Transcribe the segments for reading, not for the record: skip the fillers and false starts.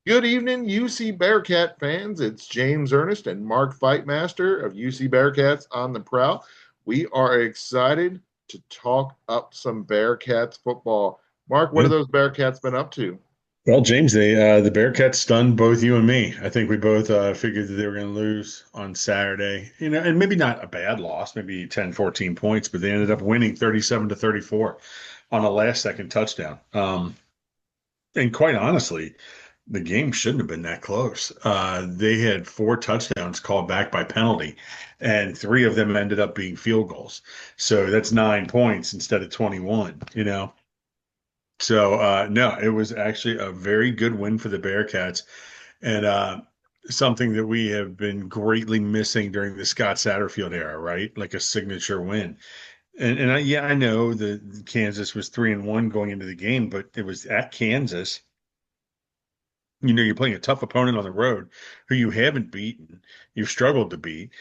Good evening, UC Bearcat fans. It's James Ernest and Mark Fightmaster of UC Bearcats on the prowl. We are excited to talk up some Bearcats football. Mark, what Yeah. have those Bearcats been up to? Well, James, the Bearcats stunned both you and me. I think we both figured that they were going to lose on Saturday. And maybe not a bad loss, maybe 10, 14 points, but they ended up winning 37-34 on a last second touchdown. And quite honestly, the game shouldn't have been that close. They had four touchdowns called back by penalty, and three of them ended up being field goals. So that's 9 points instead of 21. So no, it was actually a very good win for the Bearcats, and something that we have been greatly missing during the Scott Satterfield era, right? Like a signature win. And yeah, I know the Kansas was 3-1 going into the game, but it was at Kansas. You're playing a tough opponent on the road who you haven't beaten, you've struggled to beat,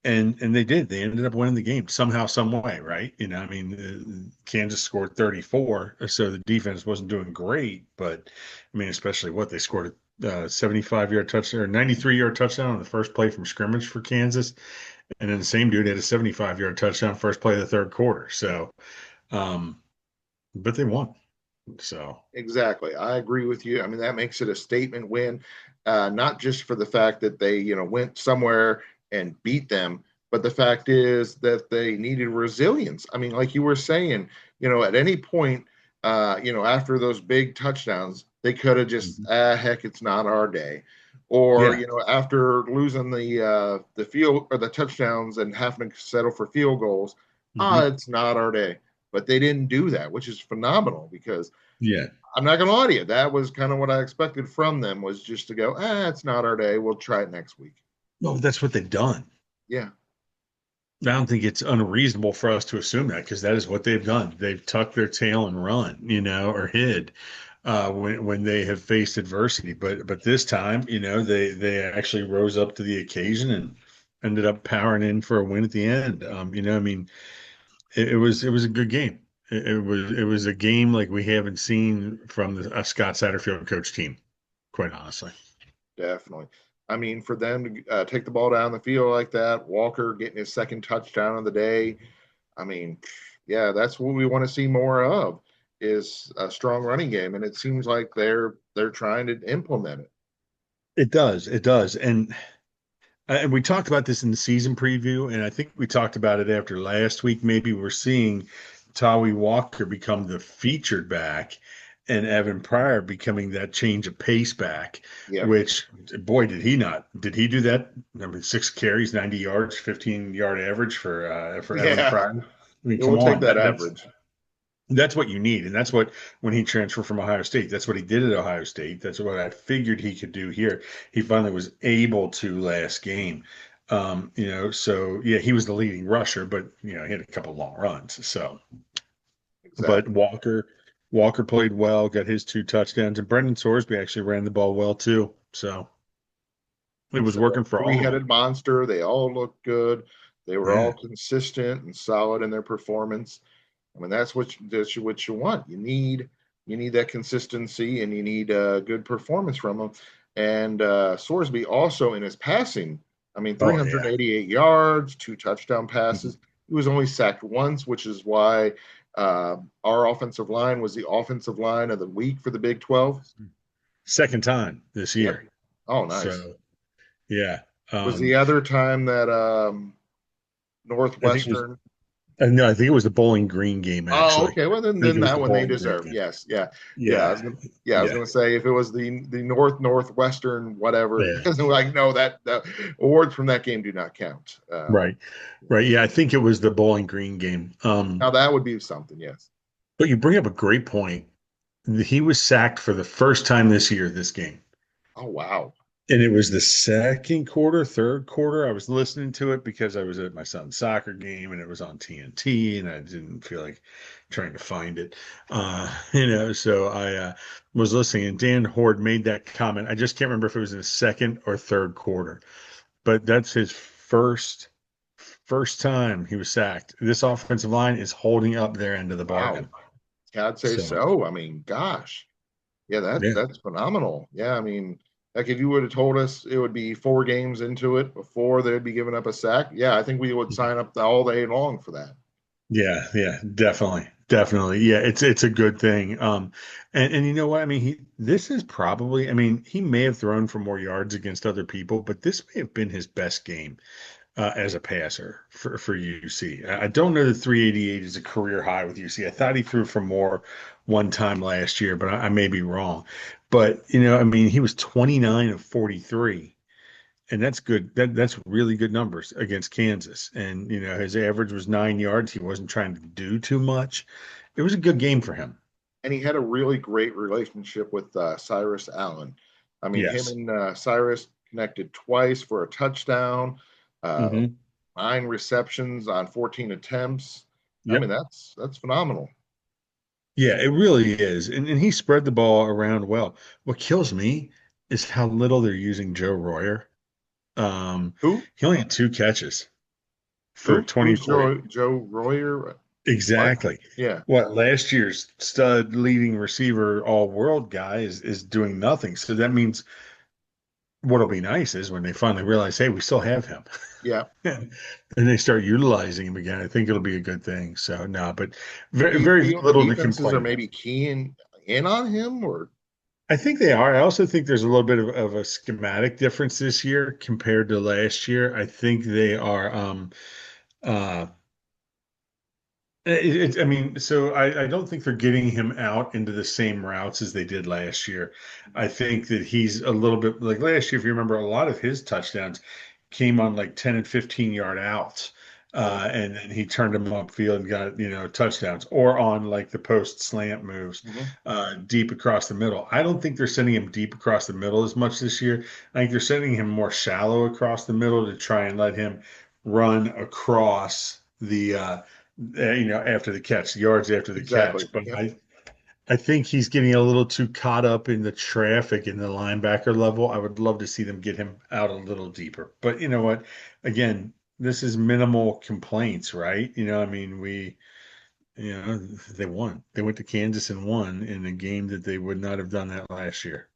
and they did. They ended up winning the game somehow, some way, right? I mean, Kansas scored 34, so the defense wasn't doing great, but I mean, especially what they scored a 75-yard touchdown or 93-yard touchdown on the first play from scrimmage for Kansas, and then the same dude had a 75-yard touchdown first play of the third quarter. So, um, but they won. So, Exactly. I agree with you. I mean, that makes it a statement win, not just for the fact that they, went somewhere and beat them, but the fact is that they needed resilience. I mean, like you were saying, at any point, after those big touchdowns, they could have just, mhm. heck, it's not our day. Or, Yeah. after losing the field or the touchdowns and having to settle for field goals, Hmm. it's not our day. But they didn't do that, which is phenomenal because Yeah. I'm not gonna lie to you. That was kind of what I expected from them was just to go, it's not our day. We'll try it next week. No, that's what they've done. Yeah, I don't think it's unreasonable for us to assume that because that is what they've done. They've tucked their tail and run, or hid when they have faced adversity. But this time, they actually rose up to the occasion and ended up powering in for a win at the end. I mean, it was a good game. It was a game like we haven't seen from a Scott Satterfield coach team, quite honestly. definitely. I mean, for them to take the ball down the field like that, Walker getting his second touchdown of the day. I mean, yeah, that's what we want to see more of is a strong running game, and it seems like they're trying to implement it. It does. It does. And we talked about this in the season preview, and I think we talked about it after last week. Maybe we're seeing Tawi Walker become the featured back and Evan Pryor becoming that change of pace back, Yep. which, boy, did he not. Did he do that? I mean, 6 carries, 90 yards, 15-yard average for Evan Yeah, Pryor. I mean, it come will take on. that That's average. that's what you need. And that's what, when he transferred from Ohio State, that's what he did at Ohio State. That's what I figured he could do here. He finally was able to last game. So yeah, he was the leading rusher, but he had a couple long runs. So, but Exactly. Walker played well, got his two touchdowns, and Brendan Sorsby actually ran the ball well too. So it was So working for all of them. three-headed monster. They all looked good. They were all Yeah. consistent and solid in their performance. I mean, that's what you want. You need that consistency, and you need a good performance from them. And Sorsby also in his passing. I mean, Oh yeah. 388 yards, two touchdown Mhm. passes. He was only sacked once, which is why our offensive line was the offensive line of the week for the Big 12. Second time this Yep. year. Oh, nice. So yeah. Was the Um, other time that I think it was Northwestern. No, I think it was the Bowling Green game, Oh, actually. okay. Well, then, I think then it was that the one they Bowling Green deserve. game. Yes, yeah, yeah. I was Yeah, gonna, yeah, I was yeah, gonna say if it was the Northwestern whatever, yeah. like no, that the awards from that game do not count. Right, right. Yeah, I think it was the Bowling Green game. Now that would be something. Yes. But you bring up a great point. He was sacked for the first time this year, this game. Oh wow. And it was the second quarter, third quarter. I was listening to it because I was at my son's soccer game and it was on TNT and I didn't feel like trying to find it. So I was listening and Dan Horde made that comment. I just can't remember if it was in the second or third quarter, but that's his first time he was sacked. This offensive line is holding up their end of the Wow. bargain. Yeah, I'd say So so. I mean, gosh. Yeah, that yeah, that's phenomenal. Yeah, I mean, Like if you would have told us it would be 4 games into it before they'd be giving up a sack, yeah, I think we would sign up all day long for that. Yeah, yeah, definitely. Definitely. Yeah, it's a good thing. And you know what? I mean, this is probably, I mean, he may have thrown for more yards against other people, but this may have been his best game as a passer for UC. I don't know that 388 is a career high with UC. I thought he threw for more one time last year, but I may be wrong. But, I mean, he was 29 of 43, and that's good. That's really good numbers against Kansas. And, his average was 9 yards. He wasn't trying to do too much. It was a good game for him. And he had a really great relationship with Cyrus Allen. I mean, him Yes. and Cyrus connected twice for a touchdown, uh, Hmm. 9 receptions on 14 attempts. I mean, Yep. that's phenomenal. Yeah, it really is. And he spread the ball around well. What kills me is how little they're using Joe Royer. Who He only had 2 catches for who's 24. Joe Royer? What? Exactly. Yeah, What last year's stud leading receiver all world guy is doing nothing. So that means what'll be nice is when they finally realize, hey, we still have him. yeah. And they start utilizing him again. I think it'll be a good thing. So no, but Do very, you very feel the little to defenses are complain about. maybe keying in on him, or I think they are. I also think there's a little bit of a schematic difference this year compared to last year. I think they are uh I mean, so I don't think they're getting him out into the same routes as they did last year. I think that he's a little bit like last year, if you remember, a lot of his touchdowns came on like 10 and 15 yard outs. right? And then he turned them upfield and got, touchdowns or on like the post slant moves Hmm. deep across the middle. I don't think they're sending him deep across the middle as much this year. I think they're sending him more shallow across the middle to try and let him run across after the catch, yards after the Exactly. catch. But Yep. I think he's getting a little too caught up in the traffic in the linebacker level. I would love to see them get him out a little deeper. But you know what? Again, this is minimal complaints, right? I mean, they won. They went to Kansas and won in a game that they would not have done that last year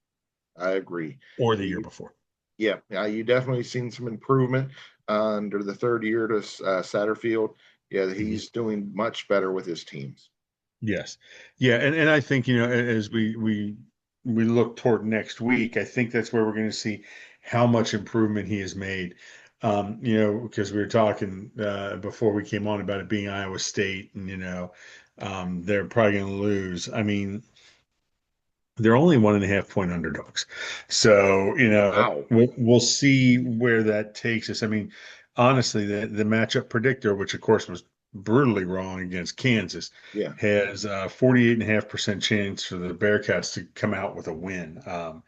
I agree. or the year You, before. yeah, you definitely seen some improvement under the third year to Satterfield. Yeah, Mhm. he's doing much better with his teams. Yes. Yeah, and I think, as we look toward next week, I think that's where we're going to see how much improvement he has made. Because we were talking before we came on about it being Iowa State, and they're probably going to lose. I mean, they're only 1.5 point underdogs. So, Wow. we'll see where that takes us. I mean, honestly, the matchup predictor, which of course was brutally wrong against Kansas, Yeah. has 48.5% chance for the Bearcats to come out with a win. But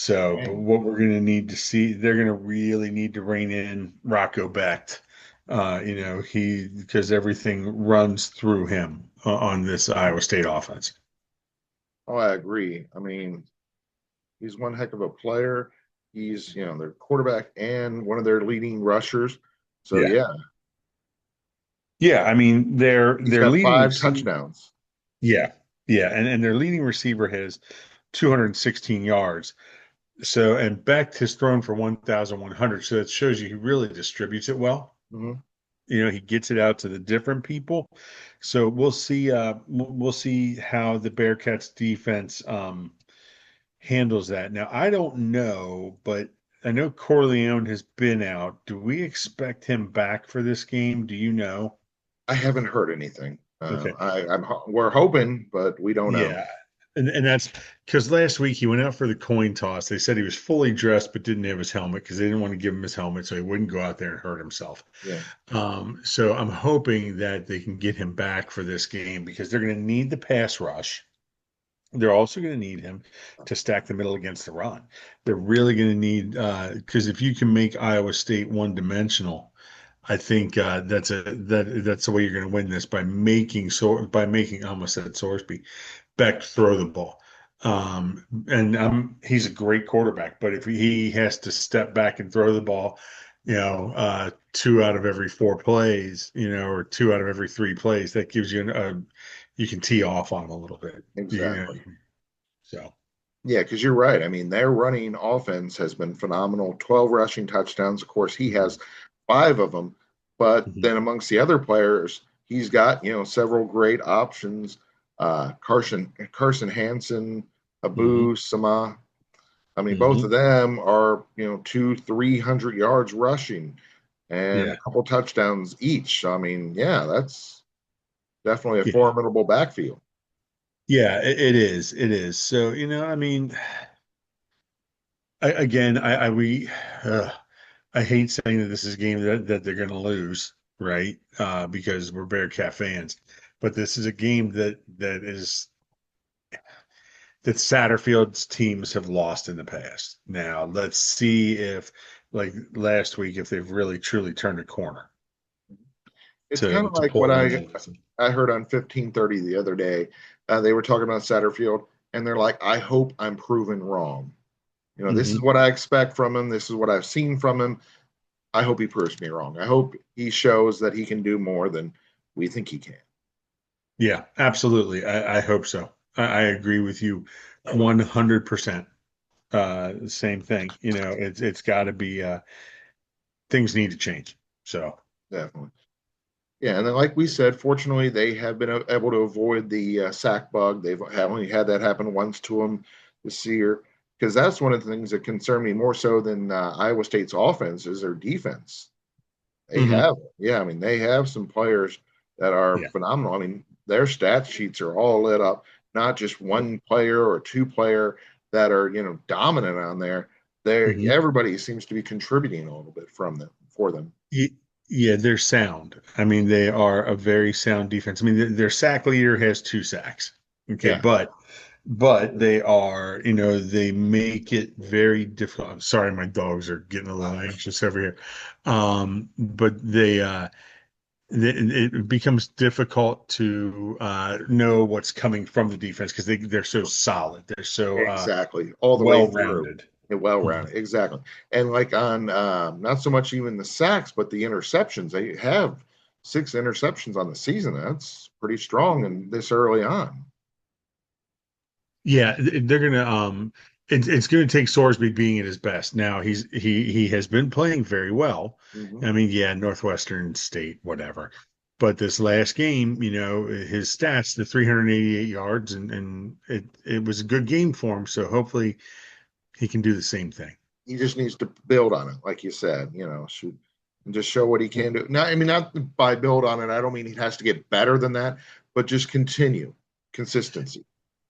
Dang. what we're going to need to see, they're going to really need to rein in Rocco Becht. Because everything runs through him on this Iowa State offense. Oh, I agree. I mean, he's one heck of a player. He's, their quarterback and one of their leading rushers. So Yeah. yeah, Yeah, I mean he's their got leading 5 receiver. touchdowns. Yeah, yeah, and their leading receiver has 216 yards. So and Becht has thrown for 1,100. So that shows you he really distributes it well. Hmm. He gets it out to the different people. So we'll see. We'll see how the Bearcats defense handles that. Now I don't know, but I know Corleone has been out. Do we expect him back for this game? Do you know? I haven't heard anything. Okay. We're hoping, but we don't know. Yeah. And that's because last week he went out for the coin toss. They said he was fully dressed but didn't have his helmet because they didn't want to give him his helmet so he wouldn't go out there and hurt himself. Yeah, So I'm hoping that they can get him back for this game because they're going to need the pass rush. They're also going to need him to stack the middle against the run. They're really going to need because if you can make Iowa State one dimensional, I think that's the way you're going to win this by making I almost said Sorsby Beck throw the ball. And he's a great quarterback, but if he has to step back and throw the ball, 2 out of every 4 plays, or 2 out of every 3 plays, that gives you you can tee off on him a little bit. exactly. So. Yeah, because you're right. I mean, their running offense has been phenomenal. 12 rushing touchdowns. Of course, he has five of them. But Mhm. then amongst the other players, he's got, several great options. Carson Hansen, Hmm. Abu Sama. I mean, both of Hmm. them are, 300 yards rushing and a Yeah. couple touchdowns each. So, I mean, yeah, that's definitely a Yeah. formidable backfield. Yeah, it is. It is. So, I mean, again, I hate saying that this is a game that they're going to lose, right? Because we're Bearcat fans, but this is a game that Satterfield's teams have lost in the past. Now, let's see if, like last week, if they've really truly turned a corner It's kind to of like pull what one I out. I heard on 1530 the other day. They were talking about Satterfield, and they're like, I hope I'm proven wrong. This is Hmm. what I expect from him. This is what I've seen from him. I hope he proves me wrong. I hope he shows that he can do more than we think he can. Yeah, absolutely. I hope so. I agree with you 100%. Same thing. It's got to be things need to change. So, Definitely. Yeah, and then like we said, fortunately they have been able to avoid the sack bug. They've only had that happen once to them this year, because that's one of the things that concern me more so than Iowa State's offense is their defense. They mhm. have, yeah, I mean, they have some players that are Yeah. phenomenal. I mean, their stat sheets are all lit up, not just one player or two player that are, dominant on there. They're Hmm. everybody seems to be contributing a little bit from them for them. Yeah, they're sound. I mean, they are a very sound defense. I mean, their sack leader has two sacks. Okay, Yeah, but they are, they make it very difficult. I'm sorry, my dogs are getting a little anxious over here. But it becomes difficult to know what's coming from the defense because they're so solid. They're so exactly. All the way through. well-rounded. Yeah, well Mhm. rounded, exactly. And like on not so much even the sacks, but the interceptions. They have six interceptions on the season. That's pretty strong and this early on. Yeah, they're gonna it's gonna take Sorsby being at his best. Now he has been playing very well. Hmm. I mean, yeah, Northwestern State, whatever. But this last game, his stats, the 388 yards, and it was a good game for him. So hopefully he can do the same thing. He just needs to build on it, like you said, shoot and just show what he can do. Now, I mean, not by build on it, I don't mean he has to get better than that, but just continue consistency.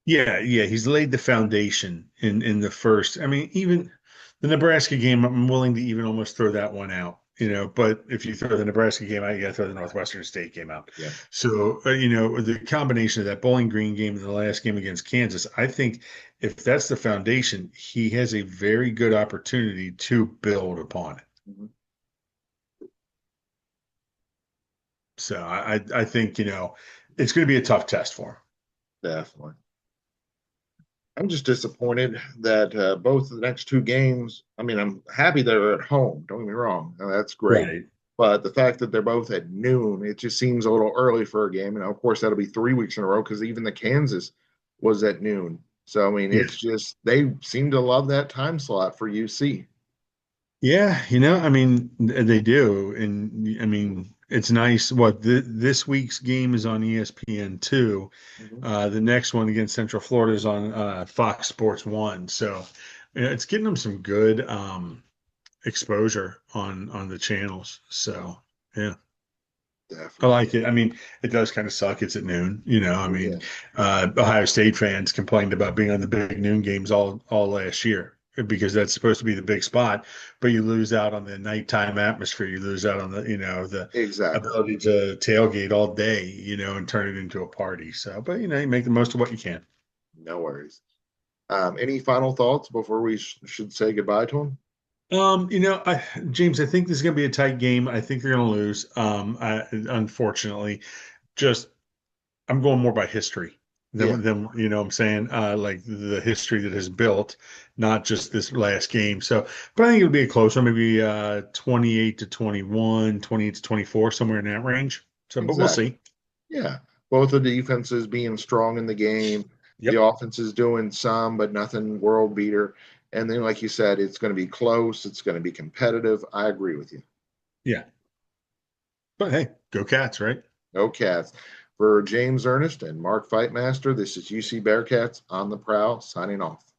Yeah, yeah, he's laid the foundation in the first. I mean, even the Nebraska game, I'm willing to even almost throw that one out. But if you throw the Nebraska game out, you got to throw the Northwestern State game out. Yeah. So, the combination of that Bowling Green game and the last game against Kansas, I think if that's the foundation, he has a very good opportunity to build upon it. Mhm. So I think, it's going to be a tough test for him. Definitely. I'm just disappointed that both of the next two games, I mean, I'm happy they're at home. Don't get me wrong. That's great. Right. But the fact that they're both at noon, it just seems a little early for a game. And of course, that'll be 3 weeks in a row because even the Kansas was at noon. So, I mean, Yeah. it's just they seem to love that time slot for UC. Yeah, I mean, they do, and I mean, it's nice. This week's game is on ESPN2. Mhm. The next one against Central Florida is on Fox Sports One. So, it's getting them some good exposure on the channels. So, yeah, I Definitely. like it. I mean, it does kind of suck. It's at noon. I Oh, mean, yeah. Ohio State fans complained about being on the big noon games all last year because that's supposed to be the big spot, but you lose out on the nighttime atmosphere. You lose out on the Exactly. ability to tailgate all day, and turn it into a party. So, but you make the most of what you can. No worries. Any final thoughts before we should say goodbye to them? James, I think this is going to be a tight game. I think they're going to lose. Unfortunately, just I'm going more by history Yeah, than what I'm saying, like the history that has built, not just this last game. So, but I think it'll be a close one, maybe 28 to 21, 28 to 24, somewhere in that range. So, but we'll exactly. see. Yeah. Both of the defenses being strong in the game. Yep. The offense is doing some, but nothing world beater. And then, like you said, it's going to be close. It's going to be competitive. I agree with you. Yeah. But hey, go Cats, right? No Cats. For James Ernest and Mark Fightmaster, this is UC Bearcats on the Prowl signing off.